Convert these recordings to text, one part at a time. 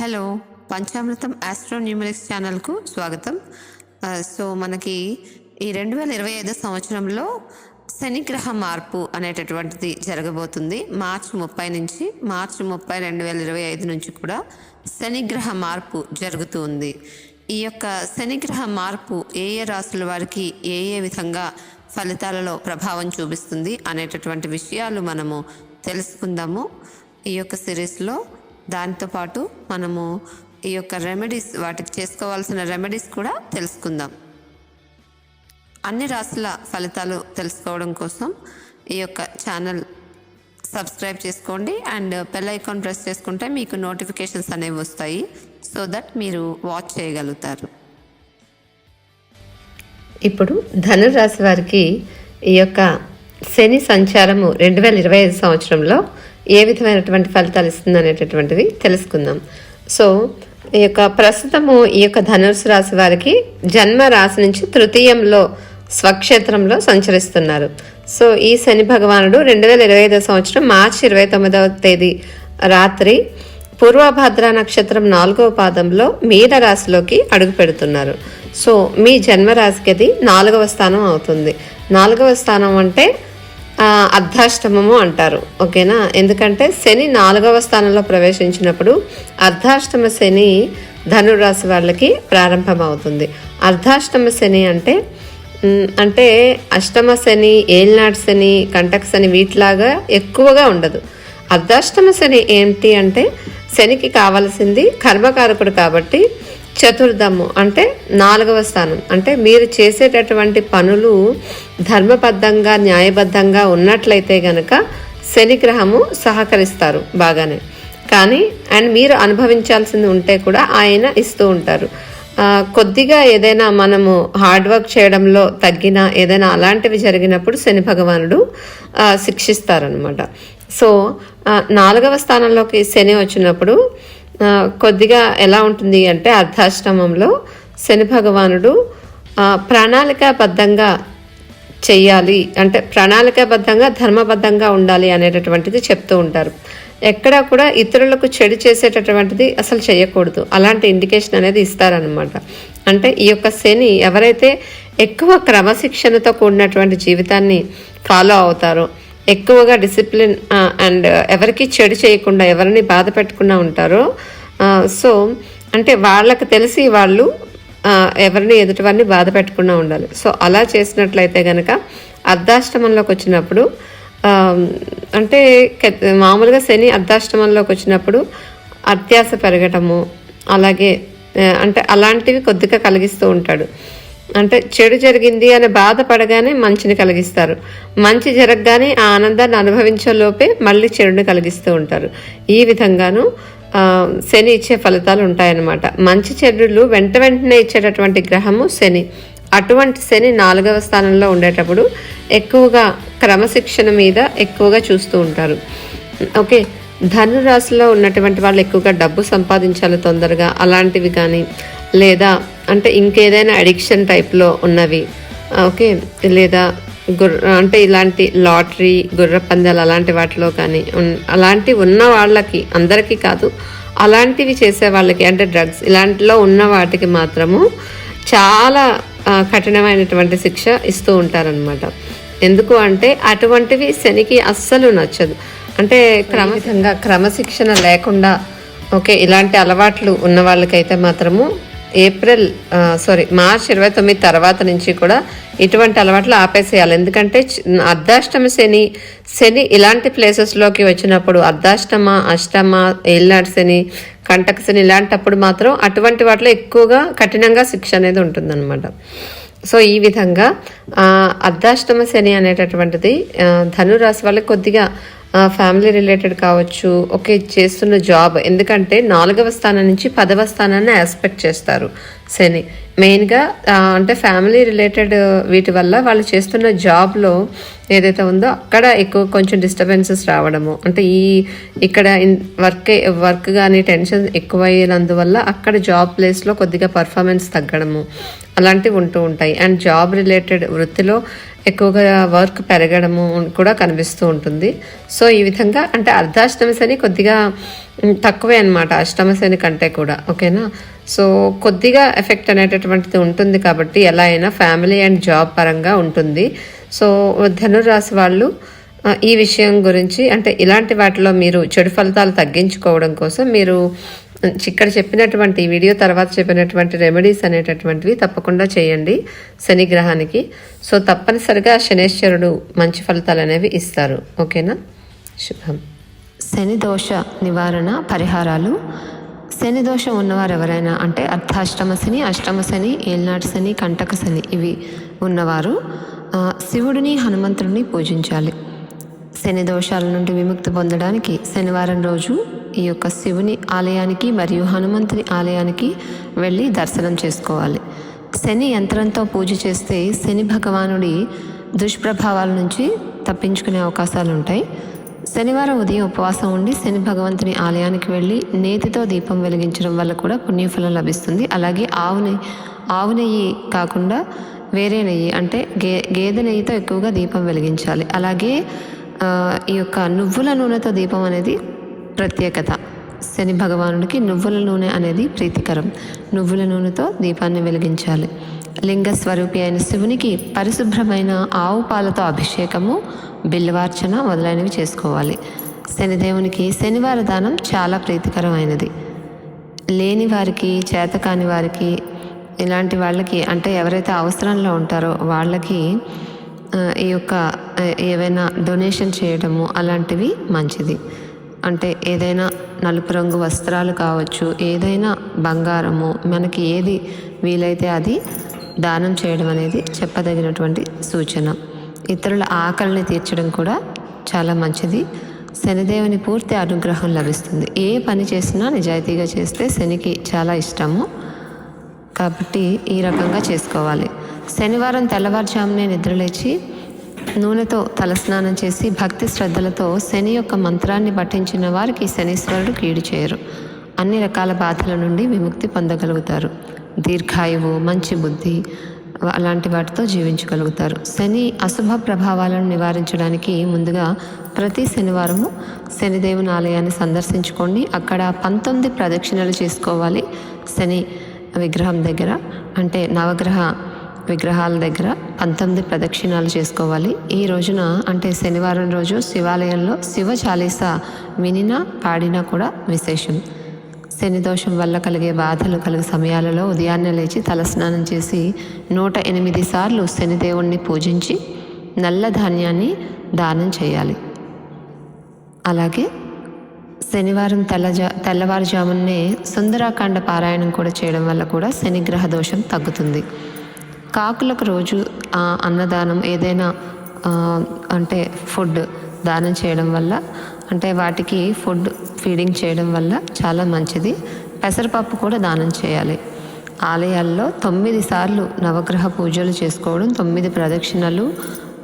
Hello, panchamrutham astro numerics ఛానల్కు స్వాగతం. So మనకి ఈ 2025 సంవత్సరంలో శనిగ్రహ మార్పు అనేటటువంటిది జరగబోతుంది. మార్చి 30 నుంచి మార్చి 30, 2025 నుంచి కూడా శనిగ్రహ మార్పు జరుగుతుంది. ఈ యొక్క శనిగ్రహ మార్పు ఏ ఏ రాశుల వారికి ఏ ఏ విధంగా ఫలితాలలో ప్రభావం చూపిస్తుంది అనేటటువంటి విషయాలు మనము తెలుసుకుందాము ఈ యొక్క సిరీస్లో. దాంతోపాటు మనము ఈ యొక్క రెమెడీస్, వాటికి చేసుకోవాల్సిన రెమెడీస్ కూడా తెలుసుకుందాం. అన్ని రాశుల ఫలితాలు తెలుసుకోవడం కోసం ఈ యొక్క ఛానల్ సబ్స్క్రైబ్ చేసుకోండి అండ్ బెల్ ఐకాన్ ప్రెస్ చేసుకుంటే మీకు నోటిఫికేషన్స్ అనేవి వస్తాయి, సో దట్ మీరు వాచ్ చేయగలుగుతారు. ఇప్పుడు ధనురాశి వారికి ఈ యొక్క శని సంచారము 2025 సంవత్సరంలో ఏ విధమైనటువంటి ఫలితాలు ఇస్తుంది అనేటటువంటివి తెలుసుకుందాం. సో ఈ యొక్క ప్రస్తుతము ఈ యొక్క ధనుసు రాశి వారికి జన్మ రాశి నుంచి తృతీయంలో స్వక్షేత్రంలో సంచరిస్తున్నారు. సో ఈ శని భగవానుడు 2025 సంవత్సరం మార్చి 29వ తేదీ రాత్రి పూర్వభద్ర నక్షత్రం 4వ పాదంలో మీన రాశిలోకి అడుగు పెడుతున్నారు. సో మీ జన్మరాశికి అది 4వ స్థానం అవుతుంది. 4వ స్థానం అంటే అర్ధాష్టమము అంటారు, ఓకేనా? ఎందుకంటే శని 4వ స్థానంలో ప్రవేశించినప్పుడు అర్ధాష్టమ శని ధనురాశి వాళ్ళకి ప్రారంభమవుతుంది. అర్ధాష్టమ శని అంటే అష్టమ శని, ఏలినాటి శని, కంటక శని వీటిలాగా ఎక్కువగా ఉండదు. అర్ధాష్టమ శని ఏంటి అంటే శనికి కావలసింది కర్మకారకుడు కాబట్టి చతుర్థము అంటే 4వ స్థానం. అంటే మీరు చేసేటటువంటి పనులు ధర్మబద్ధంగా న్యాయబద్ధంగా ఉన్నట్లయితే గనక శనిగ్రహము సహకరిస్తారు బాగానే. కానీ అండ్ మీరు అనుభవించాల్సింది ఉంటే కూడా ఆయన ఇస్తూ ఉంటారు. కొద్దిగా ఏదైనా మనము హార్డ్ వర్క్ చేయడంలో తగ్గినా ఏదైనా అలాంటివి జరిగినప్పుడు శని భగవానుడు శిక్షిస్తారనమాట. సో 4వ స్థానంలోకి శని వచ్చినప్పుడు కొద్దిగా ఎలా ఉంటుంది అంటే అర్ధాష్టమంలో శని భగవానుడు ప్రణాళికాబద్ధంగా చెయ్యాలి, అంటే ప్రణాళికాబద్ధంగా ధర్మబద్ధంగా ఉండాలి అనేటటువంటిది చెప్తూ ఉంటారు. ఎక్కడా కూడా ఇతరులకు చెడు చేసేటటువంటిది అసలు చేయకూడదు, అలాంటి ఇండికేషన్ అనేది ఇస్తారనమాట. అంటే ఈ యొక్క శని ఎవరైతే ఎక్కువ క్రమశిక్షణతో కూడినటువంటి జీవితాన్ని ఫాలో అవుతారో, ఎక్కువగా డిసిప్లిన్ అండ్ ఎవరికి చెడు చేయకుండా ఎవరిని బాధ పెట్టకుండా ఉంటారో, సో అంటే వాళ్ళకి తెలిసి వాళ్ళు ఎవరిని ఎదుటివారిని బాధ పెట్టకుండా ఉండాలి. సో అలా చేసినట్లయితే కనుక అర్ధాష్టమంలోకి వచ్చినప్పుడు అంటే మామూలుగా శని అర్ధాష్టమంలోకి వచ్చినప్పుడు అత్యాశ పెరగటము, అలాగే అంటే అలాంటివి కొద్దిగా కలిగిస్తూ ఉంటాడు. అంటే చెడు జరిగింది అని బాధపడగానే మంచిని కలిగిస్తారు, మంచి జరగగానే ఆ ఆనందాన్ని అనుభవించే లోపే మళ్ళీ చెడుని కలిగిస్తూ ఉంటారు. ఈ విధంగాను శని ఇచ్చే ఫలితాలు ఉంటాయన్నమాట. మంచి చెడులు వెంటనే ఇచ్చేటటువంటి గ్రహము శని. అటువంటి శని 4వ స్థానంలో ఉండేటప్పుడు ఎక్కువగా క్రమశిక్షణ మీద ఎక్కువగా చూస్తూ ఉంటారు. ఓకే, ధనురాశిలో ఉన్నటువంటి వాళ్ళు ఎక్కువగా డబ్బు సంపాదించాలి తొందరగా, అలాంటివి కానీ లేదా అంటే ఇంకేదైనా అడిక్షన్ టైప్లో ఉన్నవి, ఓకే, లేదా అంటే ఇలాంటి లాటరీ, గుర్ర పందాలు అలాంటి వాటిలో కానీ అలాంటివి ఉన్న వాళ్ళకి, అందరికీ కాదు, అలాంటివి చేసే వాళ్ళకి అంటే డ్రగ్స్ ఇలాంటిలో ఉన్న వాటికి మాత్రము చాలా కఠినమైనటువంటి శిక్ష ఇస్తూ ఉంటారనమాట. ఎందుకు అంటే అటువంటివి శనికి అస్సలు నచ్చదు. అంటే క్రమశిక్షణ లేకుండా, ఓకే, ఇలాంటి అలవాట్లు ఉన్న వాళ్ళకైతే మాత్రము మార్చి 29 తర్వాత నుంచి కూడా ఇటువంటి అలవాట్లు ఆపేసేయాలి. ఎందుకంటే అర్ధాష్టమ శని ఇలాంటి ప్లేసెస్లోకి వచ్చినప్పుడు అర్ధాష్టమ, అష్టమ, ఏలినాటి శని, కంటక శని ఇలాంటప్పుడు మాత్రం అటువంటి వాటిలో ఎక్కువగా కఠినంగా శిక్ష అనేది ఉంటుందన్నమాట. సో ఈ విధంగా అర్ధాష్టమ శని అనేటటువంటిది ధనురాశి వాళ్ళకి కొద్దిగా ఫ్యామిలీ రిలేటెడ్ కావచ్చు, ఓకే, చేస్తున్న జాబ్, ఎందుకంటే 4వ స్థానం నుంచి 10వ స్థానాన్ని ఆస్పెక్ట్ చేస్తారు శని మెయిన్గా. అంటే ఫ్యామిలీ రిలేటెడ్ వీటి వల్ల వాళ్ళు చేస్తున్న జాబ్లో ఏదైతే ఉందో అక్కడ ఎక్కువ కొంచెం డిస్టర్బెన్సెస్ రావడము, అంటే ఇక్కడ వర్క్ కానీ టెన్షన్ ఎక్కువైనందువల్ల అక్కడ జాబ్ ప్లేస్లో కొద్దిగా పర్ఫార్మెన్స్ తగ్గడము అలాంటివి ఉంటూ ఉంటాయి. అండ్ జాబ్ రిలేటెడ్ వృత్తిలో ఎక్కువగా వర్క్ పెరగడము కూడా కనిపిస్తూ ఉంటుంది. సో ఈ విధంగా అంటే అర్ధాష్టమి శని కొద్దిగా తక్కువే అనమాట అష్టమ శని కంటే కూడా. ఓకేనా. సో కొద్దిగా ఎఫెక్ట్ అనేటటువంటిది ఉంటుంది కాబట్టి ఎలా అయినా ఫ్యామిలీ అండ్ జాబ్ పరంగా ఉంటుంది. సో ధనురాశి వాళ్ళు ఈ విషయం గురించి అంటే ఇలాంటి వాటిలో మీరు చెడు ఫలితాలు తగ్గించుకోవడం కోసం మీరు ఇక్కడ చెప్పినటువంటి వీడియో తర్వాత చెప్పినటువంటి రెమెడీస్ అనేటటువంటివి తప్పకుండా చేయండి శని గ్రహానికి. సో తప్పనిసరిగా శనేశ్వరుడు మంచి ఫలితాలు అనేవి ఇస్తారు. ఓకేనా. శుభం. శని దోష నివారణ పరిహారాలు. శని దోషం ఉన్నవారు ఎవరైనా అంటే అర్ధాష్టమ శని, అష్టమ శని, ఏల్నాటి శని, కంటక శని ఇవి ఉన్నవారు శివుడిని హనుమంతుడిని పూజించాలి. శని దోషాల నుండి విముక్తి పొందడానికి శనివారం రోజు ఈ యొక్క శివుని ఆలయానికి మరియు హనుమంతుని ఆలయానికి వెళ్ళి దర్శనం చేసుకోవాలి. శని యంత్రంతో పూజ చేస్తే శని భగవానుడి దుష్ప్రభావాల నుంచి తప్పించుకునే అవకాశాలు ఉంటాయి. శనివారం ఉదయం ఉపవాసం ఉండి శని భగవంతుని ఆలయానికి వెళ్ళి నేతితో దీపం వెలిగించడం వల్ల కూడా పుణ్యఫలం లభిస్తుంది. అలాగే ఆవు నెయ్యి కాకుండా వేరే నెయ్యి అంటే గేదె నెయ్యితో ఎక్కువగా దీపం వెలిగించాలి. అలాగే ఈ యొక్క నువ్వుల నూనెతో దీపం అనేది ప్రత్యేకత. శని భగవానుడికి నువ్వుల నూనె అనేది ప్రీతికరం. నువ్వుల నూనెతో దీపాన్ని వెలిగించాలి. లింగ స్వరూపి అయిన శివునికి పరిశుభ్రమైన ఆవు పాలతో అభిషేకము, బిల్వార్చన మొదలైనవి చేసుకోవాలి. శనిదేవునికి శనివార దానం చాలా ప్రీతికరమైనది. లేని వారికి, చేతకాని వారికి, ఇలాంటి వాళ్ళకి అంటే ఎవరైతే అవసరంలో ఉంటారో వాళ్ళకి ఈ యొక్క ఏవైనా డొనేషన్ చేయడము అలాంటివి మంచిది. అంటే ఏదైనా నలుపు రంగు వస్త్రాలు కావచ్చు, ఏదైనా బంగారము, మనకి ఏది వీలైతే అది దానం చేయడం అనేది చెప్పదగినటువంటి సూచన. ఇతరుల ఆకలిని తీర్చడం కూడా చాలా మంచిది. శనిదేవుని పూర్తి అనుగ్రహం లభిస్తుంది. ఏ పని చేసినా నిజాయితీగా చేస్తే శనికి చాలా ఇష్టము కాబట్టి ఈ రకంగా చేసుకోవాలి. శనివారం తెల్లవారుజామునే నిద్రలేచి నూనెతో తలస్నానం చేసి భక్తి శ్రద్ధలతో శని యొక్క మంత్రాన్ని పఠించిన వారికి శనీశ్వరుడు కీడు చేయరు. అన్ని రకాల బాధల నుండి విముక్తి పొందగలుగుతారు. దీర్ఘాయువు, మంచి బుద్ధి అలాంటి వాటితో జీవించగలుగుతారు. శని అశుభ ప్రభావాలను నివారించడానికి ముందుగా ప్రతి శనివారము శనిదేవుని ఆలయాన్ని సందర్శించుకోండి. అక్కడ 19 ప్రదక్షిణలు చేసుకోవాలి. శని విగ్రహం దగ్గర అంటే నవగ్రహ విగ్రహాల దగ్గర 19 ప్రదక్షిణాలు చేసుకోవాలి. ఈ రోజున అంటే శనివారం రోజు శివాలయంలో శివ చాలీసా వినినా పాడినా కూడా విశేషం. శని దోషం వల్ల కలిగే బాధలు కలిగే సమయాలలో ఉదయాన్నే లేచి తలస్నానం చేసి 108 సార్లు శనిదేవుణ్ణి పూజించి నల్ల ధాన్యాన్ని దానం చేయాలి. అలాగే శనివారం తెల్లవారుజామునే సుందరాకాండ పారాయణం కూడా చేయడం వల్ల కూడా శనిగ్రహ దోషం తగ్గుతుంది. కాకులకు రోజు అన్నదానం ఏదైనా అంటే ఫుడ్ దానం చేయడం వల్ల అంటే వాటికి ఫుడ్ ఫీడింగ్ చేయడం వల్ల చాలా మంచిది. పెసరపప్పు కూడా దానం చేయాలి. ఆలయాల్లో 9 సార్లు నవగ్రహ పూజలు చేసుకోవడం, 9 ప్రదక్షిణలు,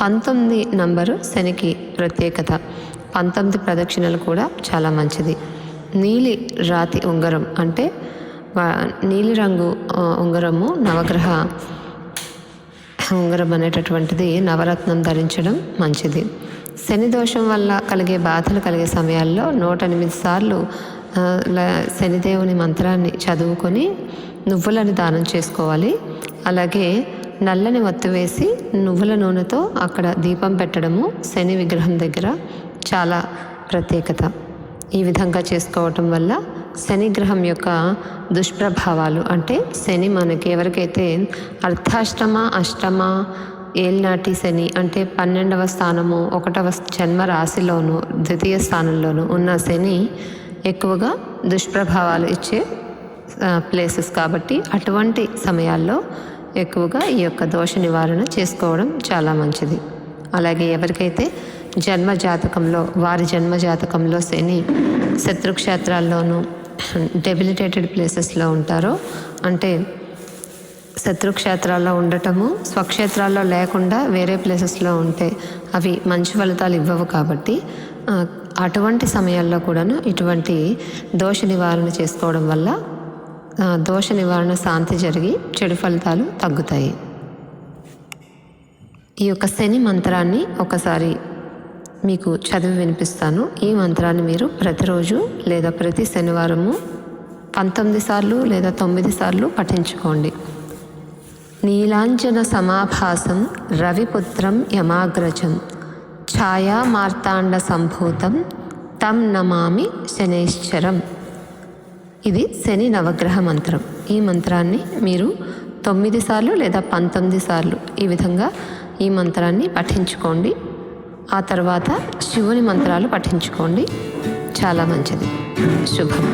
19 నంబరు శనికి ప్రత్యేకత. 19 ప్రదక్షిణలు కూడా చాలా మంచిది. నీలి రాతి ఉంగరం అంటే నీలిరంగు ఉంగరము నవగ్రహ ఉంగరం అనేటటువంటిది నవరత్నం ధరించడం మంచిది. శని దోషం వల్ల కలిగే బాధలు కలిగే సమయాల్లో 108 సార్లు శనిదేవుని మంత్రాన్ని చదువుకొని నువ్వులను దానం చేసుకోవాలి. అలాగే నల్లని ఒత్తి వేసి నువ్వుల నూనెతో అక్కడ దీపం పెట్టడము శని విగ్రహం దగ్గర చాలా ప్రత్యేకత. ఈ విధంగా చేసుకోవటం వల్ల శనిగ్రహం యొక్క దుష్ప్రభావాలు అంటే శని మనకి ఎవరికైతే అర్ధాష్టమ, అష్టమ, ఏల్నాటి శని అంటే 12వ స్థానము, 1వ జన్మ రాశిలోను, ద్వితీయ స్థానంలోను ఉన్న శని ఎక్కువగా దుష్ప్రభావాలు ఇచ్చే ప్లేసెస్ కాబట్టి అటువంటి సమయాల్లో ఎక్కువగా ఈ యొక్క దోష నివారణ చేసుకోవడం చాలా మంచిది. అలాగే ఎవరికైతే వారి జన్మ జాతకంలో శని శత్రుక్షేత్రాల్లోనూ డెబిలిటేటెడ్ ప్లేసెస్లో ఉంటారో అంటే శత్రుక్షేత్రాల్లో ఉండటము, స్వక్షేత్రాల్లో లేకుండా వేరే ప్లేసెస్లో ఉంటే అవి మంచి ఫలితాలు ఇవ్వవు కాబట్టి అటువంటి సమయాల్లో కూడాను ఇటువంటి దోష నివారణ చేసుకోవడం వల్ల దోష నివారణ శాంతి జరిగి చెడు ఫలితాలు తగ్గుతాయి. ఈ యొక్క శని మంత్రాన్ని ఒకసారి మీకు చదివి వినిపిస్తాను. ఈ మంత్రాన్ని మీరు ప్రతిరోజు లేదా ప్రతి శనివారము 19 సార్లు లేదా 9 సార్లు పఠించుకోండి. నీలాంజన సమాభాసం రవిపుత్రం యమాగ్రజం ఛాయా మార్తాండ సంభూతం తం నమామి శనైశ్చరం. ఇది శని నవగ్రహ మంత్రం. ఈ మంత్రాన్ని మీరు 9 సార్లు లేదా 19 సార్లు ఈ విధంగా ఈ మంత్రాన్ని పఠించుకోండి. ఆ తర్వాత శివుని మంత్రాలు పఠించుకోండి. చాలా మంచిది. శుభం.